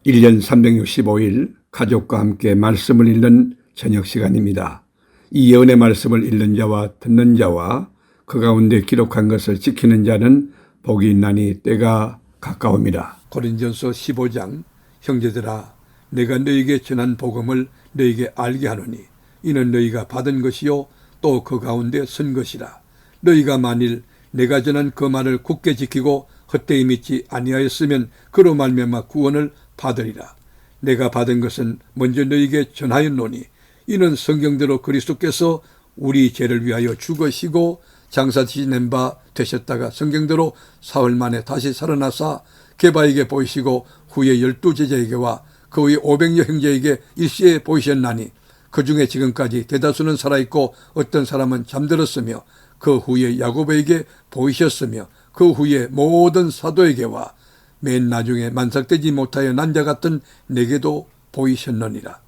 1년 365일 가족과 함께 말씀을 읽는 저녁 시간입니다. 이 예언의 말씀을 읽는 자와 듣는 자와 그 가운데 기록한 것을 지키는 자는 복이 있나니 때가 가까웁니다. 고린전서 15장 형제들아 내가 너희에게 전한 복음을 너희에게 알게 하노니 이는 너희가 받은 것이요 또 그 가운데 선 것이라. 너희가 만일 내가 전한 그 말을 굳게 지키고 헛되이 믿지 아니하였으면 그로 말미암아 구원을 받으리라. 내가 받은 것은 먼저 너희에게 전하였노니 이는 성경대로 그리스도께서 우리 죄를 위하여 죽으시고 장사 지낸 바 되셨다가 성경대로 사흘 만에 다시 살아나사 게바에게 보이시고 후에 12제자에게와 그 후에 500여 형제에게 일시에 보이셨나니 그 중에 지금까지 대다수는 살아있고 어떤 사람은 잠들었으며 그 후에 야고보에게 보이셨으며 그 후에 모든 사도에게와 맨 나중에 만삭되지 못하여 난 자 같은 내게도 보이셨느니라.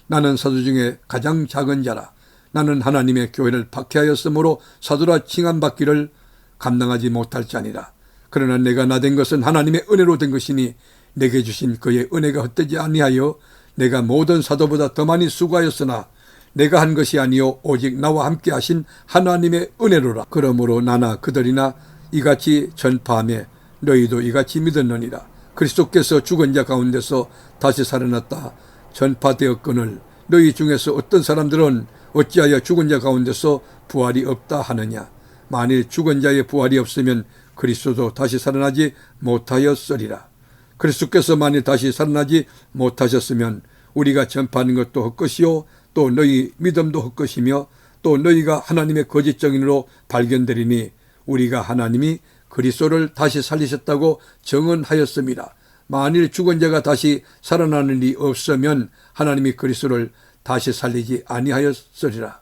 나는 사도 중에 가장 작은 자라. 나는 하나님의 교회를 박해하였으므로 사도라 칭함받기를 감당하지 못할 자니라. 그러나 내가 나된 것은 하나님의 은혜로 된 것이니 내게 주신 그의 은혜가 헛되지 아니하여 내가 모든 사도보다 더 많이 수고하였으나 내가 한 것이 아니요 오직 나와 함께 하신 하나님의 은혜로라. 그러므로 나나 그들이나 이같이 전파하며 너희도 이같이 믿었느니라. 그리스도께서 죽은 자 가운데서 다시 살아났다 전파되었거늘 너희 중에서 어떤 사람들은 어찌하여 죽은 자 가운데서 부활이 없다 하느냐. 만일 죽은 자의 부활이 없으면 그리스도도 다시 살아나지 못하였으리라. 그리스도께서 만일 다시 살아나지 못하셨으면 우리가 전파하는 것도 헛것이요 또 너희 믿음도 헛것이며 또 너희가 하나님의 거짓 증인으로 발견되리니 우리가 하나님이 그리스도를 다시 살리셨다고 증언하였습니다. 만일 죽은 자가 다시 살아나는 일이 없으면 하나님이 그리스도를 다시 살리지 아니하였으리라.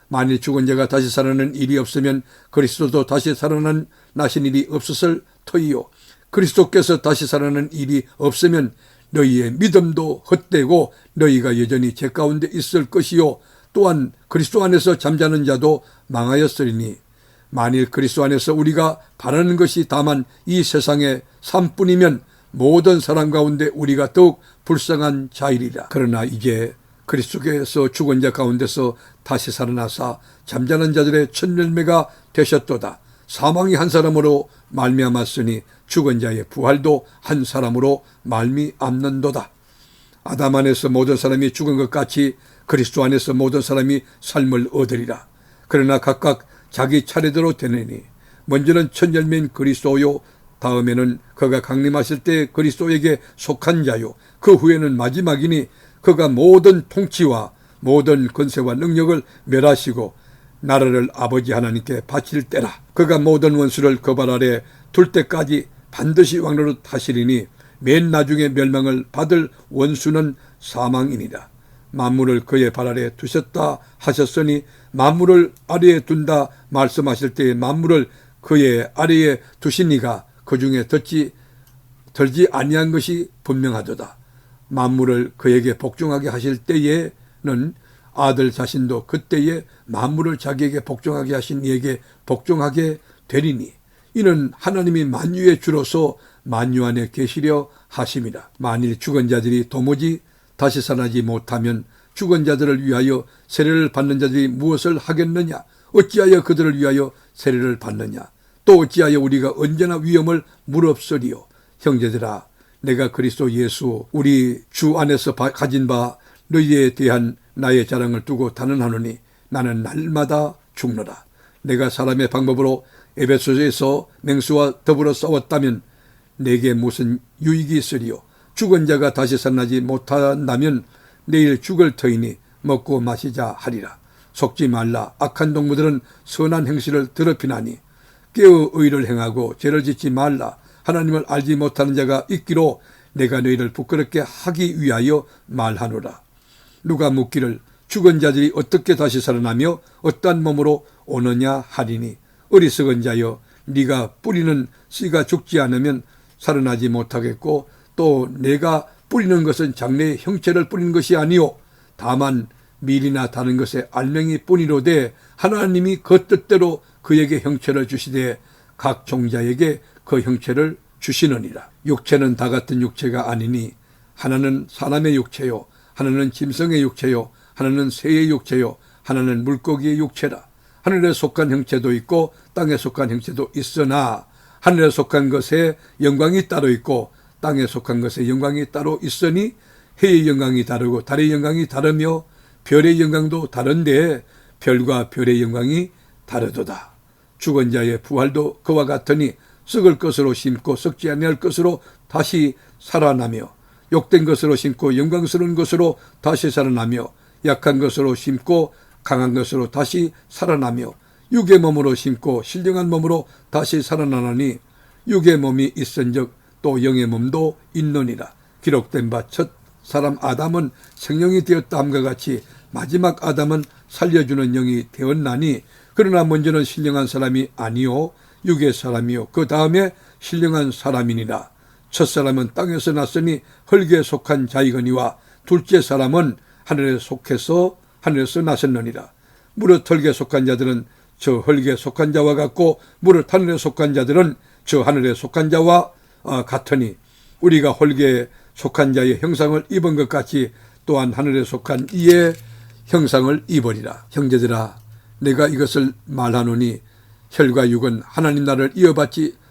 만일 죽은 자가 다시 살아나는 일이 없으면 그리스도도 다시 살아나신 일이 없었을 터이요. 그리스도께서 다시 살아나는 일이 없으면 너희의 믿음도 헛되고 너희가 여전히 죄 가운데 있을 것이요 또한 그리스도 안에서 잠자는 자도 망하였으리니 만일 그리스도 안에서 우리가 바라는 것이 다만 이 세상의 삶뿐이면 모든 사람 가운데 우리가 더욱 불쌍한 자이리라. 그러나 이제 그리스도께서 죽은 자 가운데서 다시 살아나사 잠자는 자들의 첫 열매가 되셨도다. 사망이 한 사람으로 말미암았으니 죽은 자의 부활도 한 사람으로 말미암는도다. 아담 안에서 모든 사람이 죽은 것 같이 그리스도 안에서 모든 사람이 삶을 얻으리라. 그러나 각각 자기 차례대로 되느니 먼저는 첫 열매인 그리스도요 다음에는 그가 강림하실 때 그리스도에게 속한 자요 그 후에는 마지막이니 그가 모든 통치와 모든 권세와 능력을 멸하시고 나라를 아버지 하나님께 바칠 때라. 그가 모든 원수를 그 발 아래 둘 때까지 반드시 왕노릇 하시리니 맨 나중에 멸망을 받을 원수는 사망이니라. 만물을 그의 발 아래 두셨다 하셨으니 만물을 아래에 둔다 말씀하실 때에 만물을 그의 아래에 두신 이가 그 중에 덜지 아니한 것이 분명하도다. 만물을 그에게 복종하게 하실 때에는 아들 자신도 그때에 만물을 자기에게 복종하게 하신 이에게 복종하게 되리니 이는 하나님이 만유의 주로서 만유 안에 계시려 하심이라. 만일 죽은 자들이 도무지 다시 살아나지 못하면 죽은 자들을 위하여 세례를 받는 자들이 무엇을 하겠느냐. 어찌하여 그들을 위하여 세례를 받느냐. 또 어찌하여 우리가 언제나 위험을 무릅쓰리요. 형제들아 내가 그리스도 예수 우리 주 안에서 가진 바 너희에 대한 나의 자랑을 두고 단언하노니 나는 날마다 죽노라. 내가 사람의 방법으로 에베소서에서 맹수와 더불어 싸웠다면 내게 무슨 유익이 있으리요. 죽은 자가 다시 살아나지 못한다면 내일 죽을 터이니 먹고 마시자 하리라. 속지 말라. 악한 동무들은 선한 행실을 더럽히나니 깨어 의를 행하고 죄를 짓지 말라. 하나님을 알지 못하는 자가 있기로 내가 너희를 부끄럽게 하기 위하여 말하노라. 누가 묻기를 죽은 자들이 어떻게 다시 살아나며 어떠한 몸으로 오느냐 하리니 어리석은 자여 네가 뿌리는 씨가 죽지 않으면 살아나지 못하겠고 또 내가 뿌리는 것은 장래의 형체를 뿌리는 것이 아니요 다만 밀이나 다른 것의 알맹이 뿐이로되 하나님이 그 뜻대로 그에게 형체를 주시되 각 종자에게 그 형체를 주시느니라. 육체는 다 같은 육체가 아니니 하나는 사람의 육체요, 하나는 짐승의 육체요, 하나는 새의 육체요, 하나는 물고기의 육체라. 하늘에 속한 형체도 있고 땅에 속한 형체도 있으나 하늘에 속한 것에 영광이 따로 있고 땅에 속한 것에 영광이 따로 있으니 해의 영광이 다르고 달의 영광이 다르며 별의 영광도 다른데 별과 별의 영광이 다르도다. 죽은 자의 부활도 그와 같으니 썩을 것으로 심고 썩지 아니할 것으로 다시 살아나며 욕된 것으로 심고 영광스러운 것으로 다시 살아나며 약한 것으로 심고 강한 것으로 다시 살아나며 육의 몸으로 심고 신령한 몸으로 다시 살아나나니 육의 몸이 있은즉 또 영의 몸도 있느니라. 기록된 바 첫 사람 아담은 생명이 되었다 함과 같이 마지막 아담은 살려주는 영이 되었나니 그러나 먼저는 신령한 사람이 아니요 육의 사람이요 그 다음에 신령한 사람이니라. 첫사람은 땅에서 났으니 흙에 속한 자이거니와 둘째 사람은 하늘에서 나섰느니라. 무릇 흙에 속한 자들은 저 흙에 속한 자와 같고 무릇 하늘에 속한 자들은 저 하늘에 속한 자와 같으니 우리가 흙에 속한 자의 형상을 입은 것 같이 또한 하늘에 속한 이의 형상을 입으리라. 형제들아, 내가 이것을 말하노니 혈과 육은 하나님 나라를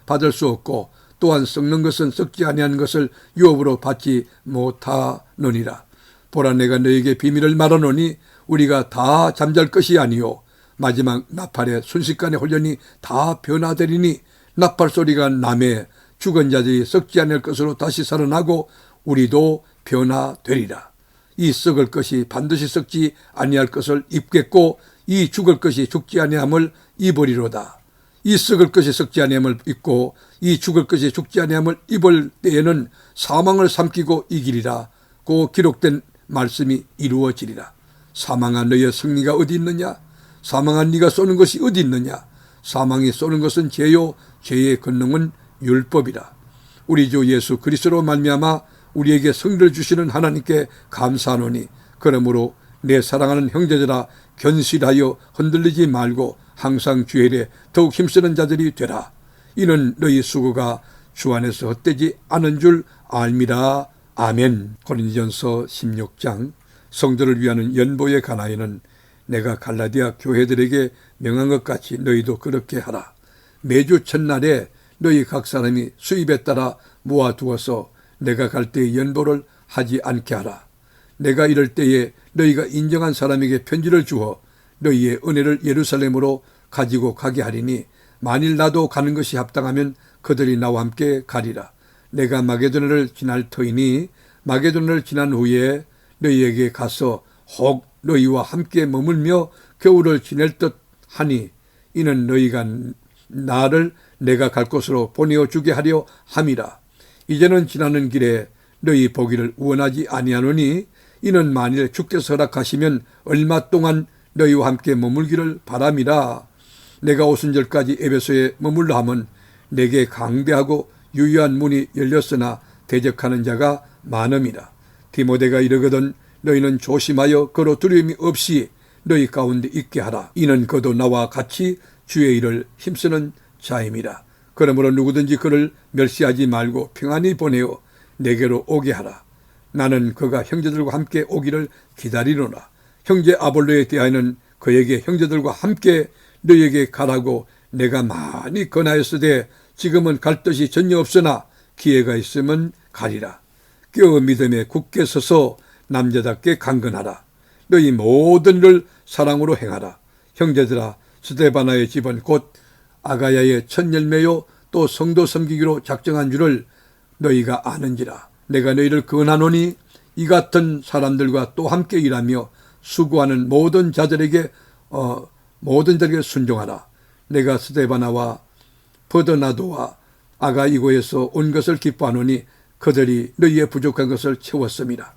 받을 수 없고 또한 썩는 것은 썩지 아니하는 것을 유업으로 받지 못하느니라. 보라, 내가 너에게 비밀을 말하노니 우리가 다 잠잘 것이 아니요 마지막 나팔의 순식간에 홀연히 다 변화되리니 나팔 소리가 나매 죽은 자들이 썩지 않을 것으로 다시 살아나고 우리도 변화되리라. 이 썩을 것이 반드시 썩지 아니할 것을 입겠고 이 죽을 것이 죽지 아니함을 입으리로다. 이 썩을 것이 썩지 아니함을 입고 이 죽을 것이 죽지 아니함을 입을 때에는 사망을 삼키고 이기리라. 고 기록된 말씀이 이루어지리라. 사망아, 너의 승리가 어디 있느냐? 사망아, 네가 쏘는 것이 어디 있느냐? 사망이 쏘는 것은 죄요 죄의 권능은 율법이라. 우리 주 예수 그리스도로 말미암아 우리에게 승리를 주시는 하나님께 감사하노니 그러므로 내 사랑하는 형제들아, 견실하여 흔들리지 말고 항상 주의 일에 더욱 힘쓰는 자들이 되라. 이는 너희 수고가 주 안에서 헛되지 않은 줄 알미라. 아멘. 고린도전서 16장. 성도를 위하는 연보의 가나에는 내가 갈라디아 교회들에게 명한 것 같이 너희도 그렇게 하라. 매주 첫날에 너희 각 사람이 수입에 따라 모아두어서 내가 갈 때에 연보를 하지 않게 하라. 내가 이럴 때에 너희가 인정한 사람에게 편지를 주어 너희의 은혜를 예루살렘으로 가지고 가게 하리니 만일 나도 가는 것이 합당하면 그들이 나와 함께 가리라. 내가 마게도냐를 지날 터이니 마게도냐를 지난 후에 너희에게 가서 혹 너희와 함께 머물며 겨울을 지낼 듯 하니 이는 너희가 나를 내가 갈 곳으로 보내어 주게 하려 함이라. 이제는 지나는 길에 너희 보기를 원하지 아니하노니 이는 만일 주께서 허락하시면 얼마 동안 너희와 함께 머물기를 바람이라. 내가 오순절까지 에베소에 머물러 하면 내게 강대하고 유효한 문이 열렸으나 대적하는 자가 많음이라. 디모데가 이르거든 너희는 조심하여 그로 두려움이 없이 너희 가운데 있게 하라. 이는 그도 나와 같이 주의 일을 힘쓰는 자임이라. 그러므로 누구든지 그를 멸시하지 말고 평안히 보내어 내게로 오게 하라. 나는 그가 형제들과 함께 오기를 기다리노라. 형제 아볼로에 대하여는 그에게 형제들과 함께 너희에게 가라고 내가 많이 권하였으되 지금은 갈 뜻이 전혀 없으나 기회가 있으면 가리라. 껴 믿음에 굳게 서서 남자답게 강건하라. 너희 모든 일을 사랑으로 행하라. 형제들아, 스데바나의 집은 곧 아가야의 첫 열매요 또 성도 섬기기로 작정한 줄을 너희가 아는지라. 내가 너희를 권하노니 이 같은 사람들과 또 함께 일하며 수고하는 모든 자들에게 순종하라. 내가 스데바나와 버드나도와 아가이고에서 온 것을 기뻐하노니 그들이 너희의 부족한 것을 채웠음이라.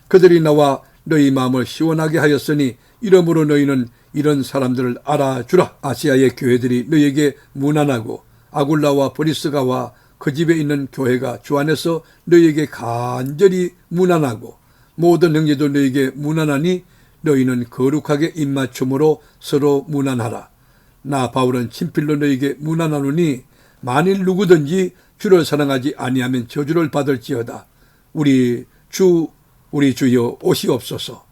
그들이 나와 너희 마음을 시원하게 하였으니 이러므로 너희는 이런 사람들을 알아주라. 아시아의 교회들이 너희에게 무난하고 아굴라와 브리스가와 그 집에 있는 교회가 주 안에서 너희에게 간절히 무난하고 모든 형제도 너희에게 무난하니 너희는 거룩하게 입맞춤으로 서로 무난하라. 나 바울은 친필로 너희에게 무난하노니 만일 누구든지 주를 사랑하지 아니하면 저주를 받을지어다. 우리 우리 주여 오시옵소서.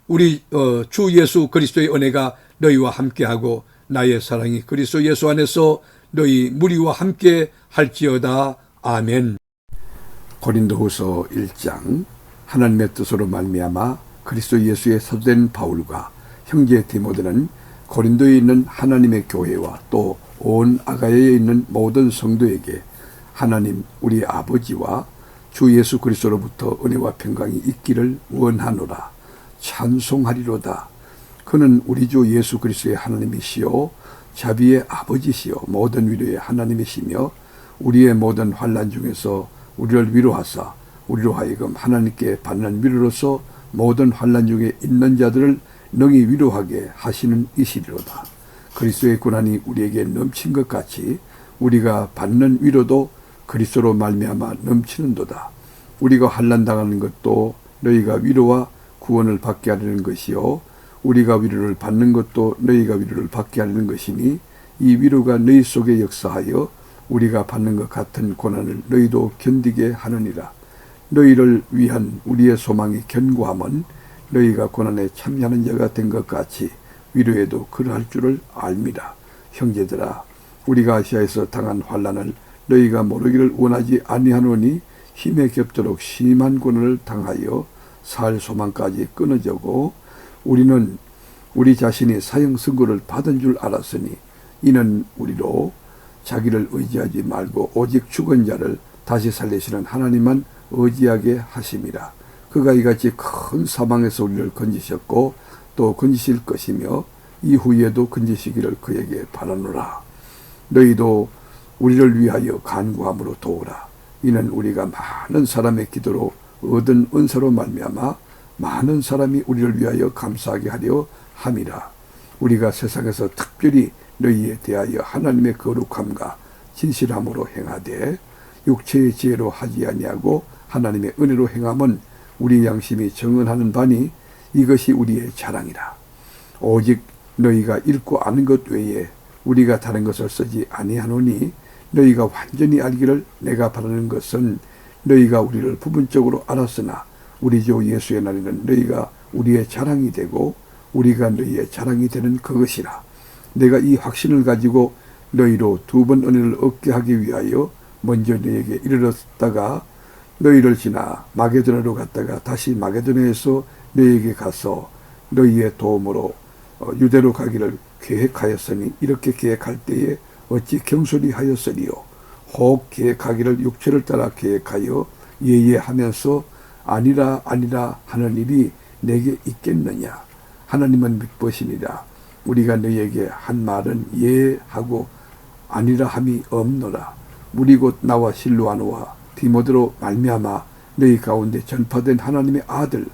우리 주 예수 그리스도의 은혜가 너희와 함께하고 나의 사랑이 그리스도 예수 안에서 너희 무리와 함께 할지어다. 아멘. 고린도후서 1장. 하나님의 뜻으로 말미암아 그리스도 예수의 사도된 바울과 형제 디모데는 고린도에 있는 하나님의 교회와 또 온 아가야에 있는 모든 성도에게 하나님 우리 아버지와 주 예수 그리스도로부터 은혜와 평강이 있기를 원하노라. 찬송하리로다. 그는 우리 주 예수 그리스도의 하나님이시요 자비의 아버지시요 모든 위로의 하나님이시며 우리의 모든 환난 중에서 우리를 위로하사 우리로 하여금 하나님께 받는 위로로서 모든 환난 중에 있는 자들을 능히 위로하게 하시는 이시리로다. 그리스도의 고난이 우리에게 넘친 것 같이 우리가 받는 위로도 그리스도로 말미암아 넘치는도다. 우리가 환난 당하는 것도 너희가 위로와 구원을 받게 하려는 것이요 우리가 위로를 받는 것도 너희가 위로를 받게 하려는 것이니 이 위로가 너희 속에 역사하여 우리가 받는 것 같은 고난을 너희도 견디게 하느니라. 너희를 위한 우리의 소망이 견고함은 너희가 고난에 참여하는 자가 된 것 같이 위로에도 그러할 줄을 알미라. 형제들아, 우리가 아시아에서 당한 환난을 너희가 모르기를 원하지 아니하노니 힘에 겹도록 심한 고난을 당하여 살 소망까지 끊어지고 우리는 우리 자신이 사형 선고를 받은 줄 알았으니 이는 우리로 자기를 의지하지 말고 오직 죽은 자를 다시 살리시는 하나님만 의지하게 하심이라. 그가 이같이 큰 사망에서 우리를 건지셨고 또 건지실 것이며 이후에도 건지시기를 그에게 바라노라. 너희도 우리를 위하여 간구함으로 도우라. 이는 우리가 많은 사람의 기도로 얻은 은사로 말미암아 많은 사람이 우리를 위하여 감사하게 하려 함이라. 우리가 세상에서 특별히 너희에 대하여 하나님의 거룩함과 진실함으로 행하되 육체의 지혜로 하지 아니하고 하나님의 은혜로 행함은 우리 양심이 정언하는 바니 이것이 우리의 자랑이라. 오직 너희가 읽고 아는 것 외에 우리가 다른 것을 쓰지 아니하노니 너희가 완전히 알기를 내가 바라는 것은 너희가 우리를 부분적으로 알았으나 우리 주 예수의 날에는 너희가 우리의 자랑이 되고 우리가 너희의 자랑이 되는 그것이라. 내가 이 확신을 가지고 너희로 두 번 은혜를 얻게 하기 위하여 먼저 너희에게 이르렀다가 너희를 지나 마게도냐로 갔다가 다시 마게도냐에서 너희에게 가서 너희의 도움으로 유대로 가기를 계획하였으니 이렇게 계획할 때에 어찌 경솔히 하였으리요. 혹 계획하기를 육체를 따라 계획하여 예예하면서 아니라 아니라 하는 일이 내게 있겠느냐. 하나님은 믿으시니라. 우리가 너희에게 한 말은 예하고 아니라 함이 없노라. 우리 곧 나와 실로아노와 디모데로 말미암아 너희 가운데 전파된 하나님의 아들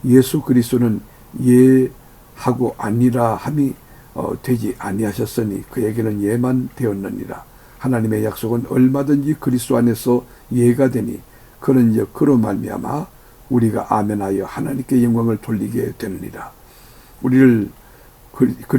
예수 그리스도는 예하고 아니라 함이 되지 아니하셨으니 그에게는 예만 되었느니라. 하나님의 약속은 얼마든지 그리스도 안에서 예가 되니 그는 이제 그로 말미암아 우리가 아멘하여 하나님께 영광을 돌리게 되느니라. 우리를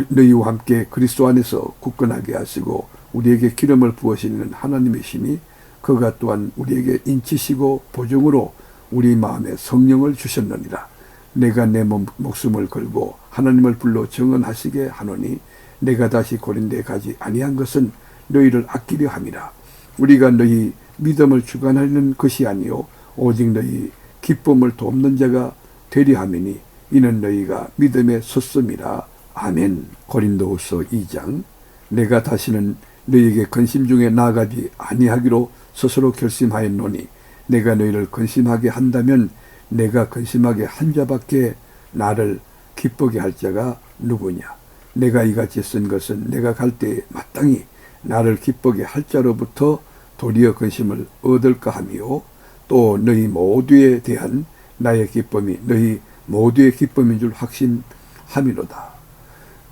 너희와 함께 그리스도 안에서 굳건하게 하시고 우리에게 기름을 부으시는 하나님이시니 그가 또한 우리에게 인치시고 보증으로 우리 마음에 성령을 주셨느니라. 내가 내 목숨을 걸고 하나님을 불러 정언하시게 하노니 내가 다시 고린도에 가지 아니한 것은 너희를 아끼려 함이라. 우리가 너희 믿음을 주관하는 것이 아니요 오직 너희 기쁨을 돕는 자가 되려 함이니 이는 너희가 믿음에 섰음이라. 아멘. 고린도후서 2장. 내가 다시는 너희에게 근심 중에 나아가지 아니하기로 스스로 결심하였노니 내가 너희를 근심하게 한다면 내가 근심하게 한 자밖에 나를 기쁘게 할 자가 누구냐. 내가 이같이 쓴 것은 내가 갈 때에 마땅히 나를 기쁘게 할 자로부터 도리어 근심을 얻을까 하미요 또 너희 모두에 대한 나의 기쁨이 너희 모두의 기쁨인 줄 확신함이로다.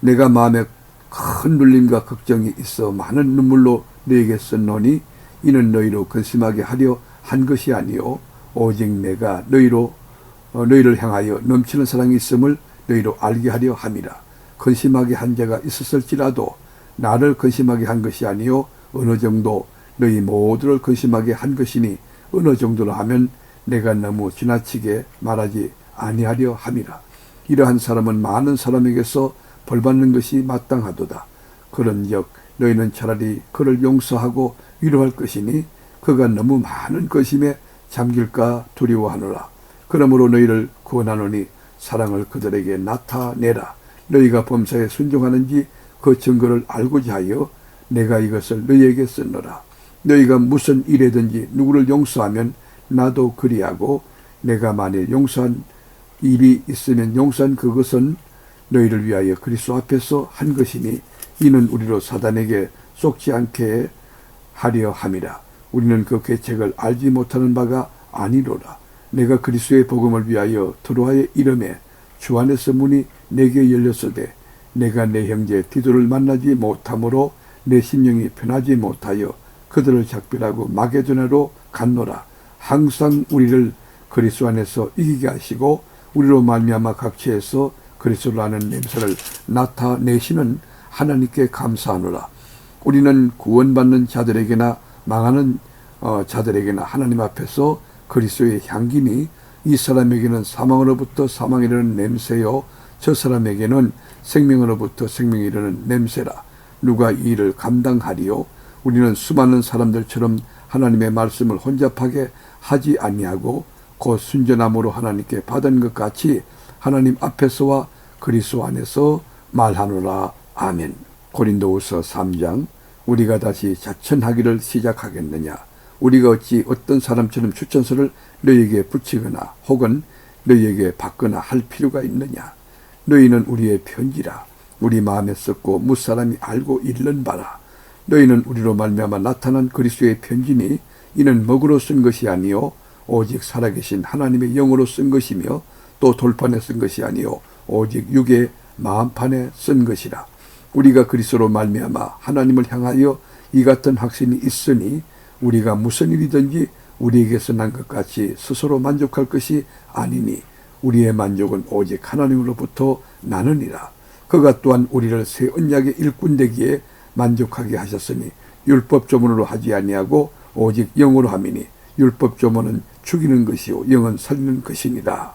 내가 마음에 큰 눌림과 걱정이 있어 많은 눈물로 너에게 썼노니 이는 너희로 근심하게 하려 한 것이 아니요 오직 내가 너희를 향하여 넘치는 사랑이 있음을 너희로 알게 하려 함이라. 근심하게 한 자가 있었을지라도 나를 근심하게 한 것이 아니요 어느 정도 너희 모두를 근심하게 한 것이니 어느 정도로 하면 내가 너무 지나치게 말하지 아니하려 함이라. 이러한 사람은 많은 사람에게서 벌받는 것이 마땅하도다. 그런즉 너희는 차라리 그를 용서하고 위로할 것이니 그가 너무 많은 것임에 잠길까 두려워하노라. 그러므로 너희를 구원하노니 사랑을 그들에게 나타내라. 너희가 범사에 순종하는지 그 증거를 알고자 하여 내가 이것을 너희에게 썼노라. 너희가 무슨 일이든지 누구를 용서하면 나도 그리하고, 내가 만일 용서한 일이 있으면 용서한 그것은 너희를 위하여 그리스도 앞에서 한 것이니 이는 우리로 사단에게 속지 않게 하려 함이라. 우리는 그 계책을 알지 못하는 바가 아니로라. 내가 그리스도의 복음을 위하여 트로아에 이름에 주 안에서 문이 내게 열렸으되 내가 내 형제 디도를 만나지 못함으로 내 심령이 편하지 못하여 그들을 작별하고 마게도냐로 갔노라. 항상 우리를 그리스도 안에서 이기게 하시고 우리로 말미암아 각처에서 그리스도를 아는 냄새를 나타내시는 하나님께 감사하노라. 우리는 구원받는 자들에게나 망하는 자들에게나 하나님 앞에서 그리스도의 향기니 이 사람에게는 사망으로부터 사망에 이르는 냄새요 저 사람에게는 생명으로부터 생명에 이르는 냄새라. 누가 이 일을 감당하리요? 우리는 수많은 사람들처럼 하나님의 말씀을 혼잡하게 하지 아니하고 곧 순전함으로 하나님께 받은 것 같이 하나님 앞에서와 그리스도 안에서 말하노라. 아멘. 고린도후서 3장. 우리가 다시 자천하기를 시작하겠느냐? 우리가 어찌 어떤 사람처럼 추천서를 너희에게 붙이거나 혹은 너희에게 받거나 할 필요가 있느냐? 너희는 우리의 편지라. 우리 마음에 썼고 무사람이 알고 읽는 바라. 너희는 우리로 말미암아 나타난 그리스도의 편지니 이는 먹으로 쓴 것이 아니요 오직 살아계신 하나님의 영으로 쓴 것이며 또 돌판에 쓴 것이 아니요 오직 육의 마음판에 쓴 것이라. 우리가 그리스도로 말미암아 하나님을 향하여 이 같은 확신이 있으니 우리가 무슨 일이든지 우리에게서 난 것 같이 스스로 만족할 것이 아니니 우리의 만족은 오직 하나님으로부터 나느니라. 그가 또한 우리를 새 언약의 일꾼 되기에 만족하게 하셨으니 율법 조문으로 하지 아니하고 오직 영으로 함이니 율법 조문은 죽이는 것이요 영은 살리는 것이니라.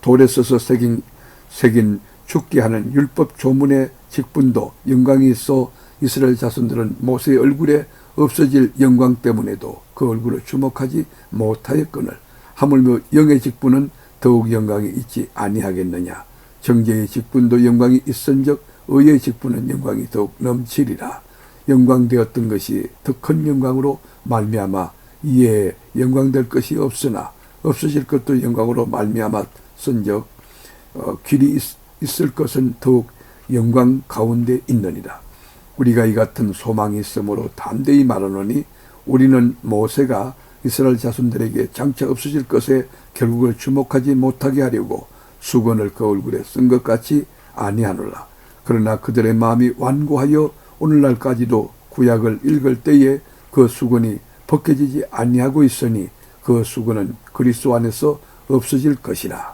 돌에 써서 새긴 죽게 하는 율법 조문의 직분도 영광이 있어 이스라엘 자손들은 모세의 얼굴에 없어질 영광 때문에도 그 얼굴을 주목하지 못하였거늘 하물며 영의 직분은 더욱 영광이 있지 아니하겠느냐. 정죄의 직분도 영광이 있은즉 의의 직분은 영광이 더욱 넘치리라. 영광되었던 것이 더 큰 영광으로 말미암아 이에 영광될 것이 없으나 없어질 것도 영광으로 말미암았은즉 길이 있을 것은 더욱 영광 가운데 있느니라. 우리가 이 같은 소망이 있으므로 담대히 말하노니 우리는 모세가 이스라엘 자손들에게 장차 없어질 것에 결국을 주목하지 못하게 하려고 수건을 그 얼굴에 쓴 것 같이 아니하노라. 그러나 그들의 마음이 완고하여 오늘날까지도 구약을 읽을 때에 그 수건이 벗겨지지 아니하고 있으니 그 수건은 그리스도 안에서 없어질 것이라.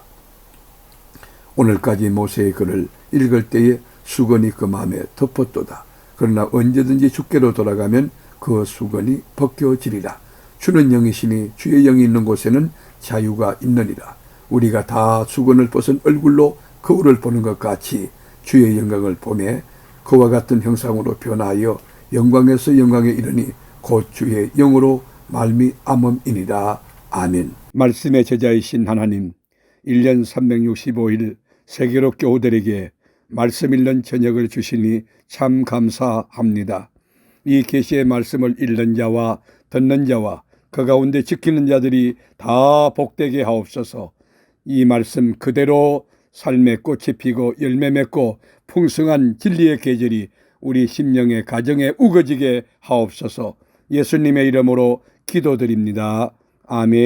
오늘까지 모세의 글을 읽을 때에 수건이 그 마음에 덮었도다. 그러나 언제든지 주께로 돌아가면 그 수건이 벗겨지리라. 주는 영이시니 주의 영이 있는 곳에는 자유가 있느니라. 우리가 다 수건을 벗은 얼굴로 거울을 보는 것 같이 주의 영광을 보매 그와 같은 형상으로 변하여 영광에서 영광에 이르니 곧 주의 영으로 말미암음이니라. 아멘. 말씀의 제자이신 하나님, 1년 365일 세계로 교우들에게 말씀 읽는 저녁을 주시니 참 감사합니다. 이 계시의 말씀을 읽는 자와 듣는 자와 그 가운데 지키는 자들이 다 복되게 하옵소서. 이 말씀 그대로 삶의 꽃이 피고 열매 맺고 풍성한 진리의 계절이 우리 심령의 가정에 우거지게 하옵소서. 예수님의 이름으로 기도드립니다. 아멘.